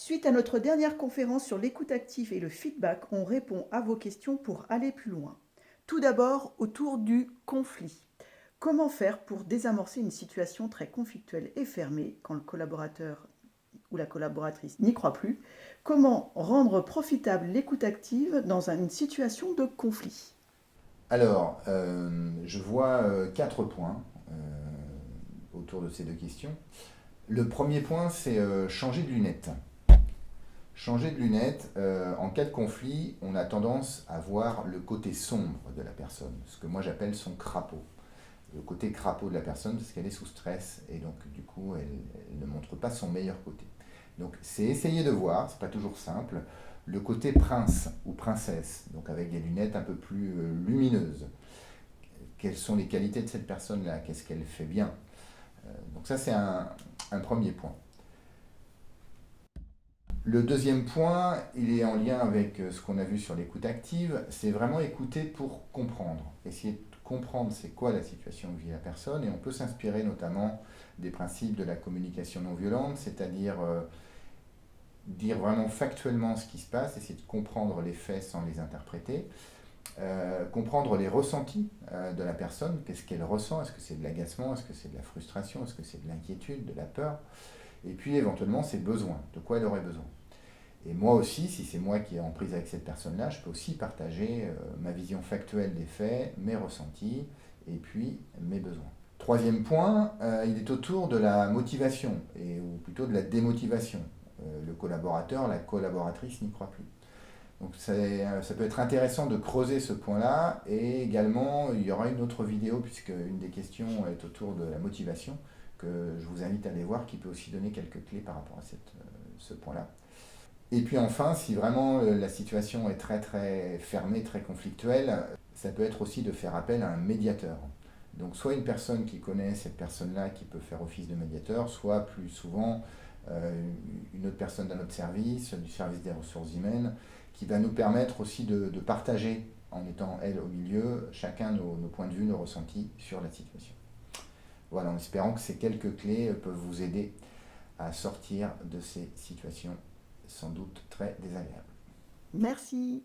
Suite à notre dernière conférence sur l'écoute active et le feedback, on répond à vos questions pour aller plus loin. Tout d'abord, autour du conflit. Comment faire pour désamorcer une situation très conflictuelle et fermée quand le collaborateur ou la collaboratrice n'y croit plus? Comment rendre profitable l'écoute active dans une situation de conflit? Alors, je vois 4 points autour de ces deux questions. Le premier point, c'est changer de lunettes. Changer de lunettes, en cas de conflit, on a tendance à voir le côté sombre de la personne, ce que moi j'appelle son crapaud. Le côté crapaud de la personne, parce qu'elle est sous stress et donc du coup elle ne montre pas son meilleur côté. Donc c'est essayer de voir, c'est pas toujours simple, le côté prince ou princesse, donc avec des lunettes un peu plus lumineuses. Quelles sont les qualités de cette personne-là, qu'est-ce qu'elle fait bien. Donc ça c'est un premier point. Le deuxième point, il est en lien avec ce qu'on a vu sur l'écoute active, c'est vraiment écouter pour comprendre. Essayer de comprendre c'est quoi la situation que vit la personne et on peut s'inspirer notamment des principes de la communication non violente, c'est-à-dire dire vraiment factuellement ce qui se passe, essayer de comprendre les faits sans les interpréter, comprendre les ressentis de la personne, qu'est-ce qu'elle ressent, est-ce que c'est de l'agacement, est-ce que c'est de la frustration, est-ce que c'est de l'inquiétude, de la peur, et puis éventuellement ses besoins, de quoi elle aurait besoin. Et moi aussi, si c'est moi qui est en prise avec cette personne-là, je peux aussi partager ma vision factuelle des faits, mes ressentis et puis mes besoins. Troisième point, il est autour de la motivation, ou plutôt de la démotivation. Le collaborateur, la collaboratrice n'y croit plus. Donc ça peut être intéressant de creuser ce point-là et également il y aura une autre vidéo puisque une des questions est autour de la motivation que je vous invite à aller voir qui peut aussi donner quelques clés par rapport à ce point-là. Et puis enfin, si vraiment la situation est très très fermée, très conflictuelle, ça peut être aussi de faire appel à un médiateur. Donc soit une personne qui connaît cette personne-là qui peut faire office de médiateur, soit plus souvent une autre personne d'un autre service, du service des ressources humaines, qui va nous permettre aussi de partager, en étant elle au milieu, chacun nos points de vue, nos ressentis sur la situation. Voilà, en espérant que ces quelques clés peuvent vous aider à sortir de ces situations sans doute très désagréables. Merci.